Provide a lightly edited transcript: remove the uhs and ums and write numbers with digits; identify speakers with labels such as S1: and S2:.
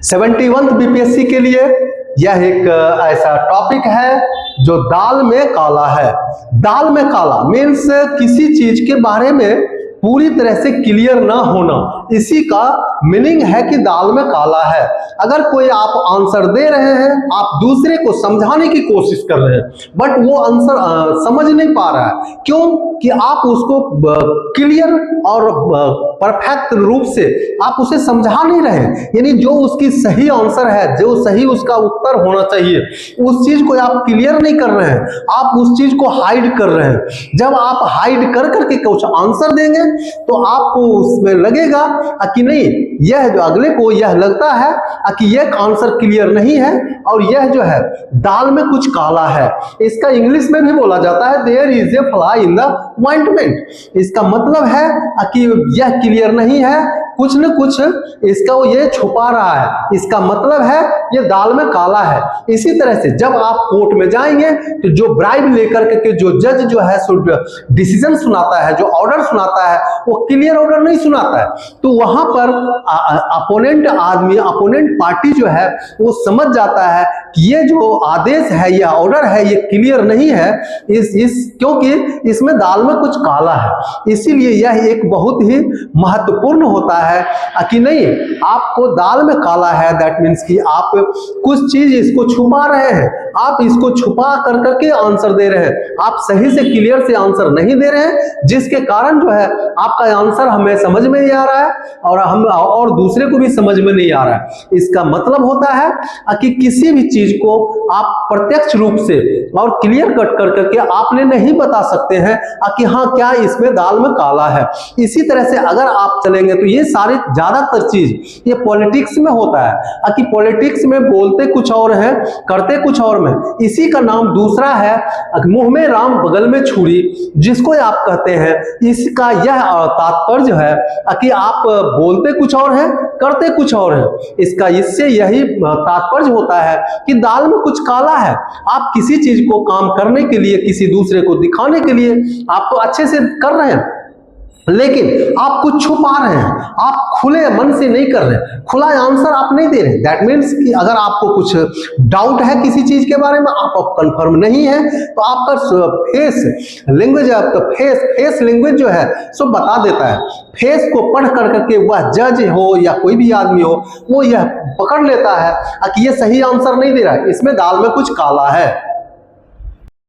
S1: 71 BPSC के लिए यह एक ऐसा टॉपिक है जो दाल में काला है। दाल में काला मीन्स किसी चीज के बारे में पूरी तरह से क्लियर ना होना, इसी का मीनिंग है कि दाल में काला है। अगर कोई आप आंसर दे रहे हैं, आप दूसरे को समझाने की कोशिश कर रहे हैं, बट वो आंसर समझ नहीं पा रहा है, क्यों कि आप उसको क्लियर और परफेक्ट रूप से आप उसे समझा नहीं रहे। यानी जो उसकी सही आंसर है, जो सही उसका उत्तर होना चाहिए, उस चीज को आप क्लियर नहीं कर रहे हैं, आप उस चीज को हाइड कर रहे हैं। जब आप हाइड कर करके कुछ आंसर देंगे तो आपको उसमें लगेगा कि नहीं, यह जो अगले को यह लगता है कि यह आंसर क्लियर नहीं है और यह जो है दाल में कुछ काला है। इसका इंग्लिश में भी बोला जाता है there is a fly in the ointment. इसका मतलब है कि यह क्लियर नहीं है, कुछ न कुछ इसका वो ये छुपा रहा है। इसका मतलब है ये दाल में काला है। इसी तरह से जब आप कोर्ट में जाएंगे तो जो ब्राइब लेकर के जो जज जो है डिसीजन सुनाता है, जो ऑर्डर सुनाता है, वो क्लियर ऑर्डर नहीं सुनाता है, तो वहां पर अपोनेंट आदमी, अपोनेंट पार्टी जो है वो समझ जाता है कि ये जो आदेश है, यह ऑर्डर है, ये क्लियर नहीं है, क्योंकि इसमें दाल में कुछ काला है। इसीलिए यह एक बहुत ही महत्वपूर्ण होता है कि नहीं, आपको दाल में काला है, दैट मीन्स कि आप कुछ चीज इसको छुपा रहे हैं, आप इसको छुपा कर करके आंसर दे रहे हैं, आप सही से क्लियर से आंसर नहीं दे रहे हैं, जिसके कारण जो है आपका आंसर हमें समझ में नहीं आ रहा है और दूसरे को भी समझ में नहीं आ रहा है। इसका मतलब होता है कि किसी भी चीज को आप प्रत्यक्ष रूप से और क्लियर कट कर करके आपने नहीं बता सकते हैं कि हाँ क्या इसमें दाल में काला है। इसी तरह से अगर आप चलेंगे तो ये सारे ज्यादातर चीज ये पॉलिटिक्स में होता है कि पॉलिटिक्स में बोलते कुछ और है, करते कुछ और में। इसी का नाम दूसरा है मुंह में राम बगल में छुरी, जिसको आप कहते हैं। इसका यह तात्पर्य है कि आप बोलते कुछ और है, करते कुछ और है। इसका इससे यही तात्पर्य होता है कि दाल में कुछ काला है। आप किसी चीज को काम करने के लिए, किसी दूसरे को दिखाने के लिए आप तो अच्छे से कर रहे हैं, लेकिन आप कुछ छुपा रहे हैं, आप खुले मन से नहीं कर रहे, खुला आंसर आप नहीं दे रहे। दैट मीन्स कि अगर आपको कुछ डाउट है किसी चीज के बारे में, आप कंफर्म नहीं है, तो आपका फेस लैंग्वेज, आपका फेस लैंग्वेज जो है सो बता देता है। फेस को पढ़ कर करके वह जज हो या कोई भी आदमी हो, वो यह पकड़ लेता है कि ये सही आंसर नहीं दे रहा है, इसमें दाल में कुछ काला है।